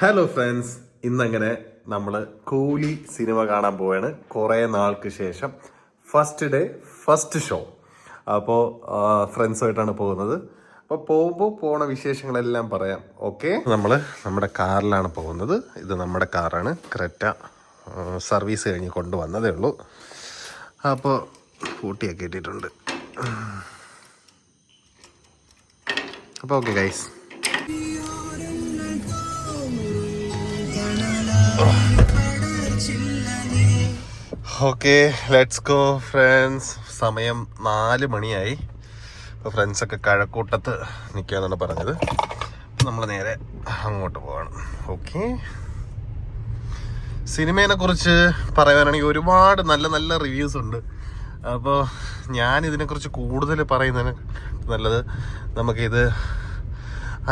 Hello friends, ഇന്നങ്ങനെ നമ്മൾ കൂലി സിനിമ കാണാൻ പോവാണ് കുറേ നാൾക്ക് ശേഷം. First day first show. അപ്പോൾ ഫ്രണ്ട്സുമായിട്ടാണ് പോകുന്നത്. അപ്പോൾ പോകുമ്പോൾ പോണ വിശേഷങ്ങളെല്ലാം പറയാം. ഓക്കെ, നമ്മൾ നമ്മുടെ കാറിലാണ് പോകുന്നത്. ഇത് നമ്മുടെ കാറാണ്, ക്രെറ്റ. സർവീസ് കഴിഞ്ഞ് കൊണ്ടുവന്നതേ ഉള്ളൂ. അപ്പോൾ കൂട്ടിയൊക്കെ ഇട്ടിട്ടുണ്ട്. അപ്പോൾ okay guys, okay let's go friends. സമയം 4 മണിയായി. അപ്പോൾ ഫ്രണ്ട്സൊക്കെ കഴക്കൂട്ടത്ത് നിൽക്കാന്നാണ് പറഞ്ഞത്. നമ്മൾ നേരെ അങ്ങോട്ട് പോവാണ്. ഓക്കെ, സിനിമയെ കുറിച്ച് പറയാനാണെങ്കിൽ ഒരുപാട് നല്ല നല്ല റിവ്യൂസ് ഉണ്ട്. അപ്പോൾ ഞാനിതിനെക്കുറിച്ച് കൂടുതൽ പറയുന്നതിന് നല്ലത് നമുക്കിത്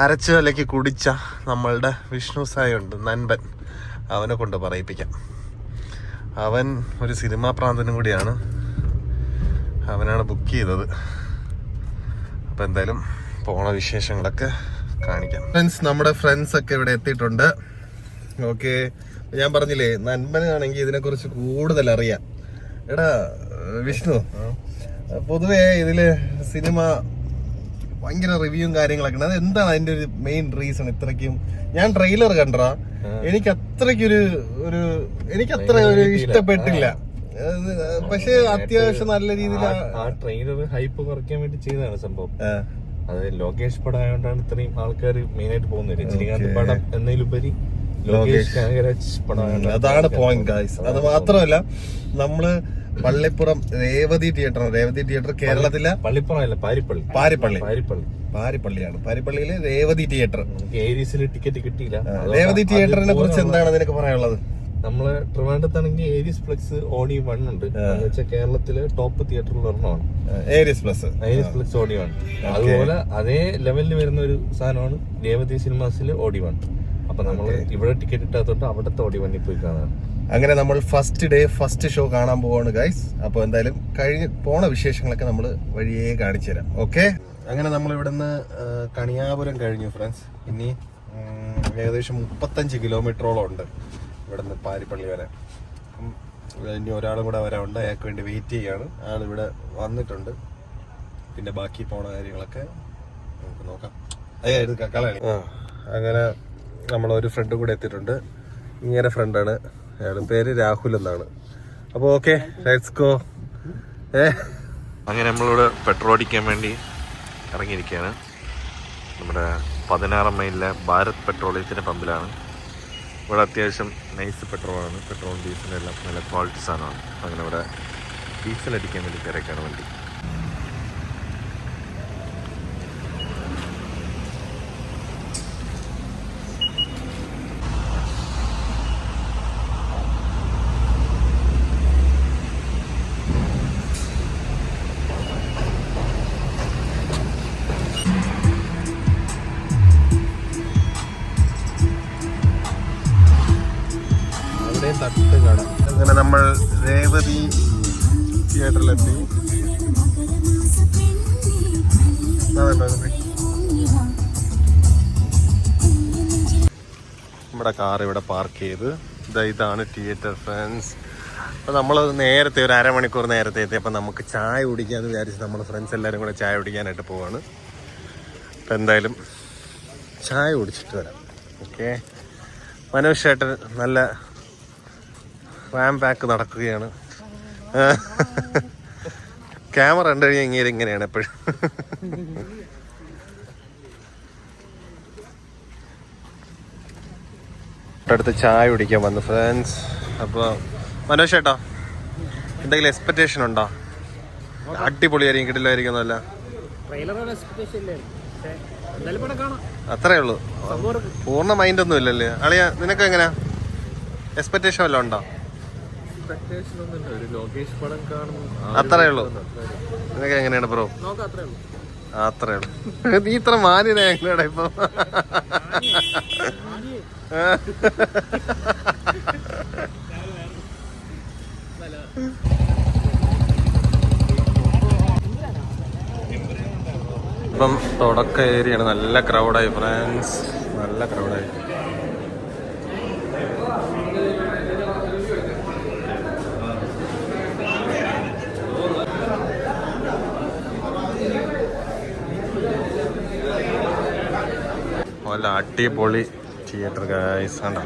അരച്ച് അല്ലെങ്കിൽ കുടിച്ച നമ്മളുടെ വിഷ്ണു സായി ഉണ്ട്, നൻപൻ, അവനെ കൊണ്ട് പറയിപ്പിക്കാം. അവൻ ഒരു സിനിമാ പ്രാന്തനും കൂടിയാണ്. അവനാണ് ബുക്ക് ചെയ്തത്. അപ്പം എന്തായാലും പോണ വിശേഷങ്ങളൊക്കെ കാണിക്കാം. ഫ്രണ്ട്സ്, നമ്മുടെ ഫ്രണ്ട്സ് ഒക്കെ ഇവിടെ എത്തിയിട്ടുണ്ട്. ഓക്കെ, ഞാൻ പറഞ്ഞില്ലേ നൻപനാണെങ്കിൽ ഇതിനെക്കുറിച്ച് കൂടുതൽ അറിയാം. എടാ വിഷ്ണു, പൊതുവേ ഇതില് സിനിമ ഭയങ്കര റിവ്യൂവും കാര്യങ്ങളൊക്കെ ഉണ്ട്. അത് എന്താണ് അതിന്റെ ഒരു മെയിൻ റീസൺ? ഇത്രയ്ക്കും ഞാൻ ട്രെയിലർ കണ്ടാ എനിക്ക് അത്രയ്ക്കൊരു എനിക്കത്ര ഒരു ഇഷ്ടപ്പെട്ടില്ല. പക്ഷെ അത്യാവശ്യം നല്ല രീതിയിൽ ആ ട്രെയിലർ ഹൈപ്പ് കുറയ്ക്കാൻ വേണ്ടി ചെയ്തതാണ് സംഭവം. അത് ലോകേഷ് പടം ആയതുകൊണ്ടാണ് ഇത്രയും ആൾക്കാർ മെയിൻ ആയിട്ട് പോകുന്നത്. രജനികാന്ത് പടം എന്നതിലുപരി ലോകേഷ് കനകരാജ് പടം. അതാണ് പോയിന്റ് ഗൈസ്. അത് മാത്രമല്ല, നമ്മള് പള്ളിപ്പുറം രേവതി തിയേറ്റർ കേരളത്തിലെ പള്ളിപ്പുറമല്ല, പാരിപ്പള്ളിയാണ്. പാരിപ്പള്ളിയില് രേവതി തിയേറ്റർ. ഏരീസിൽ ടിക്കറ്റ് കിട്ടിയില്ല. രേവതി തിയേറ്ററിനെ കുറിച്ച് എന്താണ് നിനക്ക് പറയാനുള്ളത്? നമ്മള് ട്രിവാൻഡ്രത്താണെങ്കിൽ ഏരീസ് പ്ലക്സ് ഓഡി 1 ഉണ്ട്. വെച്ചാൽ കേരളത്തിലെ ടോപ്പ് തിയേറ്ററിൽ ഒരെണ്ണമാണ് ഏരീസ് പ്ലസ് ഓഡി 1. അതുപോലെ അതേ ലെവലിൽ വരുന്ന ഒരു സാധനമാണ് രേവതി സിനിമാസിൽ ഓഡി 1. അപ്പൊ നമ്മള് ഇവിടെ ടിക്കറ്റ് ഇട്ടാത്തോട്ട് അവിടത്തെ ഓഡി 1 പോയി കാണാൻ. അങ്ങനെ നമ്മൾ ഫസ്റ്റ് ഡേ ഫസ്റ്റ് ഷോ കാണാൻ പോവാണ് ഗൈസ്. അപ്പോൾ എന്തായാലും പോണ വിശേഷങ്ങളൊക്കെ നമ്മൾ വഴിയേ കാണിച്ചു തരാം. ഓക്കെ, അങ്ങനെ നമ്മൾ ഇവിടുന്ന് കണിയാപുരം കഴിഞ്ഞു ഫ്രണ്ട്സ്. ഇനി ഏകദേശം 35 കിലോമീറ്ററോളം ഉണ്ട് ഇവിടുന്ന് പാരിപ്പള്ളി വരെ. ഇനി ഒരാളും കൂടെ വരാനുണ്ട്, അയാൾക്ക് വേണ്ടി വെയിറ്റ് ചെയ്യാണ്. ആളിവിടെ വന്നിട്ടുണ്ട്. പിന്നെ ബാക്കി പോണ കാര്യങ്ങളൊക്കെ നമുക്ക് നോക്കാം. അങ്ങനെ നമ്മളൊരു ഫ്രണ്ട് കൂടെ എത്തിയിട്ടുണ്ട്. ഇങ്ങനെ ഫ്രണ്ടാണ്, അയാളുടെ പേര് രാഹുൽ എന്നാണ്. അപ്പോൾ ഓക്കെ, ലെറ്റ്സ് ഗോ. അങ്ങനെ നമ്മളിവിടെ പെട്രോൾ അടിക്കാൻ വേണ്ടി ഇറങ്ങിയിരിക്കുകയാണ്. നമ്മുടെ 16 മൈലിലെ ഭാരത് പെട്രോളിയത്തിൻ്റെ പമ്പിലാണ്. ഇവിടെ അത്യാവശ്യം നൈസ് പെട്രോളാണ്. പെട്രോളും ഡീസലും എല്ലാം നല്ല ക്വാളിറ്റി സാധനമാണ്. അങ്ങനെ ഇവിടെ ഡീസൽ അടിക്കാൻ വേണ്ടി കയറിയൊക്കെയാണ് വണ്ടി. തട്ട് കട. അങ്ങനെ നമ്മൾ രേവതി തിയേറ്ററിലെത്തി. നമ്മുടെ കാർ ഇവിടെ പാർക്ക് ചെയ്ത് ഇതാണ് തിയേറ്റർ ഫ്രണ്ട്സ്. അപ്പോൾ നമ്മൾ നേരത്തെ ഒരു അരമണിക്കൂർ നേരത്തെ എത്തി. അപ്പം നമുക്ക് ചായ കുടിക്കാമെന്ന് വിചാരിച്ച് നമ്മൾ ഫ്രണ്ട്സ് എല്ലാവരും കൂടെ ചായ കുടിക്കാനായിട്ട് പോവാണ്. അപ്പം എന്തായാലും ചായ കുടിച്ചിട്ട് വരാം. ഓക്കെ, മനോജ് ചേട്ടൻ നല്ല റാം പാക്ക് നടക്കുകയാണ്. ക്യാമറ കണ്ടു കഴിഞ്ഞാൽ ഇങ്ങനെയാണ് എപ്പോഴും. അടുത്ത് ചായ കുടിക്കാൻ വന്നു ഫ്രണ്ട്സ്. അപ്പോൾ മനോജ് ചേട്ടാ, എന്തെങ്കിലും എക്സ്പെക്ടേഷൻ ഉണ്ടോ? അടിപൊളിയായിരിക്കും, കിടിലായിരിക്കും. നല്ല അത്രേ ഉള്ളൂ, പൂർണ്ണ മൈൻഡൊന്നും ഇല്ലല്ലേ അളിയ? നിനക്ക് എങ്ങനെയാ, എക്സ്പെക്ടേഷൻ വല്ലതും ഉണ്ടോ? അത്രേ ഉള്ളൂ. നിനക്ക് എങ്ങനെയാണ് ബ്രോ? അത്രേ ഉള്ളൂ. നീ ഇത്ര മാന്യനാ എങ്ങനെയാടാ ഇപ്പൊ? ഇപ്പം തുടക്ക ഏരിയയാണ്. നല്ല ക്രൗഡായി ഫ്രണ്ട്സ്, നല്ല ക്രൗഡായി. അടിപൊളി തിയേറ്റർ ഗൈസ് ആണ്.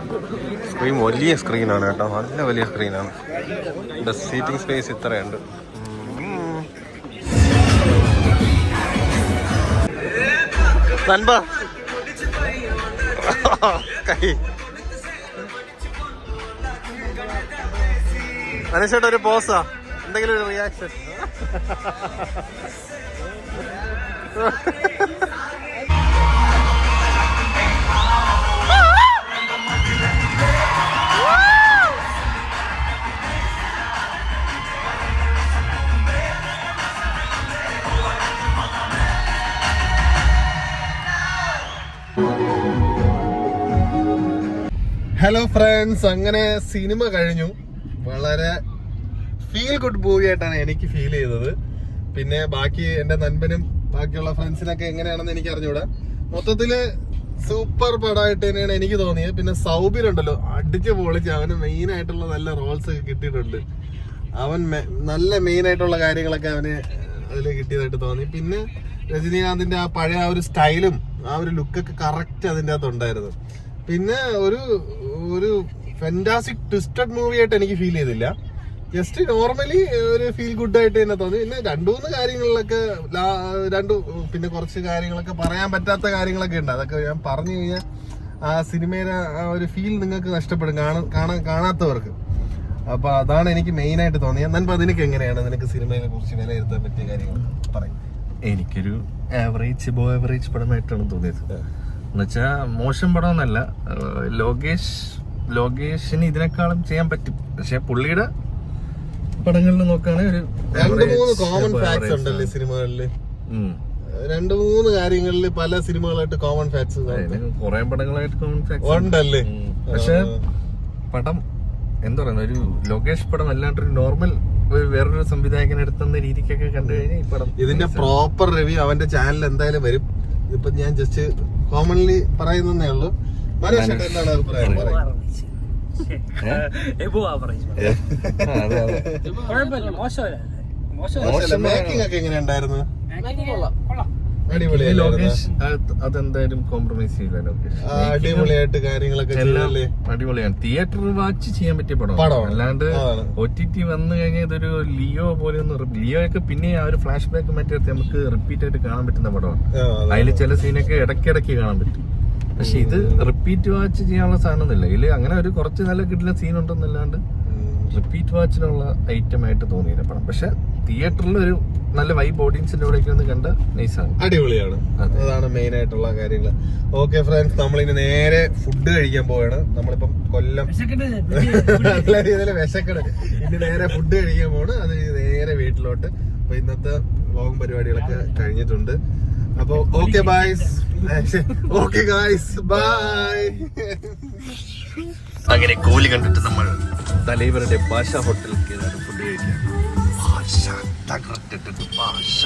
സ്ക്രീൻ വലിയ സ്ക്രീനാണ് കേട്ടോ, നല്ല വലിയ സ്ക്രീനാണ്. ഇവിടെ സീറ്റിംഗ് സ്പേസ് ഇത്രയുണ്ട്. നൻപ കൈ മനസ്സിലായിട്ട് ഒരു പോസാ, എന്തെങ്കിലും ഒരു റിയാക്ഷൻ. ഹലോ ഫ്രണ്ട്സ്, അങ്ങനെ സിനിമ കഴിഞ്ഞു. വളരെ ഫീൽ ഗുഡ് മൂവി ആയിട്ടാണ് എനിക്ക് ഫീൽ ചെയ്തത്. പിന്നെ ബാക്കി എന്റെ നൻപനും ബാക്കിയുള്ള ഫ്രണ്ട്സിനൊക്കെ എങ്ങനെയാണെന്ന് എനിക്ക് അറിഞ്ഞൂടാ. മൊത്തത്തില് സൂപ്പർ പടമായിട്ട് തന്നെയാണ് എനിക്ക് തോന്നിയത്. പിന്നെ സൗബിനുണ്ടല്ലോ, അടിച്ച് പൊളിച്ച് അവന് മെയിൻ ആയിട്ടുള്ള നല്ല റോൾസ് ഒക്കെ കിട്ടിയിട്ടുണ്ട്. അവൻ നല്ല മെയിൻ ആയിട്ടുള്ള കാര്യങ്ങളൊക്കെ അവന് അതിൽ കിട്ടിയതായിട്ട് തോന്നി. പിന്നെ രജനീകാന്തിന്റെ ആ പഴയ ആ ഒരു സ്റ്റൈലും ആ ഒരു ലുക്കൊക്കെ കറക്റ്റ് അതിൻ്റെ അകത്ത് ഉണ്ടായിരുന്നു. പിന്നെ ഒരു ഫെന്റാസ്റ്റിക് ട്വിസ്റ്റഡ് മൂവി ആയിട്ട് എനിക്ക് ഫീൽ ചെയ്തില്ല. ജസ്റ്റ് നോർമലി ഒരു ഫീൽ ഗുഡ് ആയിട്ട് തന്നെ തോന്നി. പിന്നെ രണ്ടു മൂന്ന് കാര്യങ്ങളിലൊക്കെ പിന്നെ കുറച്ച് കാര്യങ്ങളൊക്കെ പറയാൻ പറ്റാത്ത കാര്യങ്ങളൊക്കെ ഉണ്ട്. അതൊക്കെ ഞാൻ പറഞ്ഞു കഴിഞ്ഞാൽ ആ സിനിമയുടെ ആ ഒരു ഫീൽ നിങ്ങൾക്ക് നഷ്ടപ്പെടും കാണാത്തവർക്ക്. അപ്പൊ അതാണ് എനിക്ക് മെയിൻ ആയിട്ട് തോന്നിയത്. എന്നാൽ അതിനൊക്കെ എങ്ങനെയാണ് നിനക്ക് സിനിമയെ കുറിച്ച് വിലയിരുത്താൻ പറ്റിയ കാര്യങ്ങൾ പറയും? എനിക്കൊരു ആവറേജ് പടമായിട്ടാണ് തോന്നിയത്. എന്നുവെച്ചാ മോശം പടം എന്നല്ല, ലോകേഷിന് ഇതിനേക്കാളും ചെയ്യാൻ പറ്റും. പക്ഷെ പുള്ളിയുടെ പടങ്ങളിൽ നോക്കുകയാണെങ്കിൽ ഒരു 2-3 കോമൺ ഫാക്ട്സ് ഉണ്ടല്ലേ സിനിമകളില്. 2-3 കാര്യങ്ങളിൽ പല സിനിമകളായിട്ട് കോമൺ ഫാക്ട്സ് കുറെ പടങ്ങളായിട്ട് കോമൺ ഫാക്ട്സ് ഉണ്ടല്ലേ. പക്ഷെ പടം എന്താ പറയുന്നത്, ഒരു ലോകേഷ് പടം അല്ലാണ്ടൊരു നോർമൽ വേറൊരു സംവിധായകൻ എടുത്തുന്ന രീതിക്കൊക്കെ കണ്ടു കഴിഞ്ഞാൽ ഈ പടം ഇതിന്റെ പ്രോപ്പർ റിവ്യൂ അവന്റെ ചാനൽ എന്തായാലും വരും. ഇപ്പൊ ഞാൻ ജസ്റ്റ് കോമൺലി പറയുന്നേ ഉള്ളൂ. മനോജ് എന്താണ് അഭിപ്രായം? മേക്കിംഗ് ഒക്കെ എങ്ങനെ ഉണ്ടായിരുന്നു? ലോകേഷ് അതെന്തായാലും കോംപ്രമൈസ് ചെയ്യില്ല. ലോകേഷ് അടിപൊളിയായിട്ട് കാര്യങ്ങളൊക്കെ ചെയ്തല്ലേ. അടിപൊളിയാണ്. തിയേറ്റർ വാച്ച് ചെയ്യാൻ പറ്റിയ പടം. അല്ലാണ്ട് OTT വന്നു കഴിഞ്ഞാൽ ഇതൊരു ലിയോ പോലെ ലിയോ ഒക്കെ പിന്നെ ആ ഒരു ഫ്ലാഷ് ബാക്ക് മറ്റേ നമുക്ക് റിപ്പീറ്റ് ആയിട്ട് കാണാൻ പറ്റുന്ന പടമാണ്. അതിൽ ചില സീനൊക്കെ ഇടയ്ക്കിടയ്ക്ക് കാണാൻ പറ്റും. പക്ഷെ ഇത് റിപ്പീറ്റ് വാച്ച് ചെയ്യാനുള്ള സാധനമൊന്നുമില്ല. ഇതില് അങ്ങനെ ഒരു കുറച്ച് നല്ല കിട്ടുന്ന സീൻ ഉണ്ടെന്നല്ലാണ്ട് റിപ്പീറ്റ് വാച്ചിനുള്ള ഐറ്റം ആയിട്ട് തോന്നിയില്ല പടം. പക്ഷെ തിയേറ്ററിൽ ഒരു നല്ല വൈബ് ഓഡിയൻസിന്റെ കൂടെ ഒന്ന് കണ്ട നൈസാണ്, അടിപൊളിയാണ്. അതാണ് മെയിൻ ആയിട്ടുള്ള കാര്യങ്ങൾ. ഓക്കെ ഫ്രണ്ട്സ്, നമ്മളിനി നേരെ ഫുഡ് കഴിക്കാൻ പോവാണ്. നമ്മളിപ്പം കൊല്ലം നല്ല രീതിയിൽ വിശക്കണ്. ഇനി നേരെ ഫുഡ് കഴിക്കാൻ പോണ്. അത് നേരെ വീട്ടിലോട്ട്. അപ്പൊ ഇന്നത്തെ വ്ലോഗ് പരിപാടികളൊക്കെ കഴിഞ്ഞിട്ടുണ്ട്. അപ്പൊ okay byes, okay guys, bye. അങ്ങനെ കൂലി കണ്ടിട്ട് നമ്മൾ തലൈവരുടെ ഭാഷ ഹോട്ടലിൽ ഫുഡ് കഴിക്കാം. ഭാഷ തകർത്തിട്ട് ഭാഷ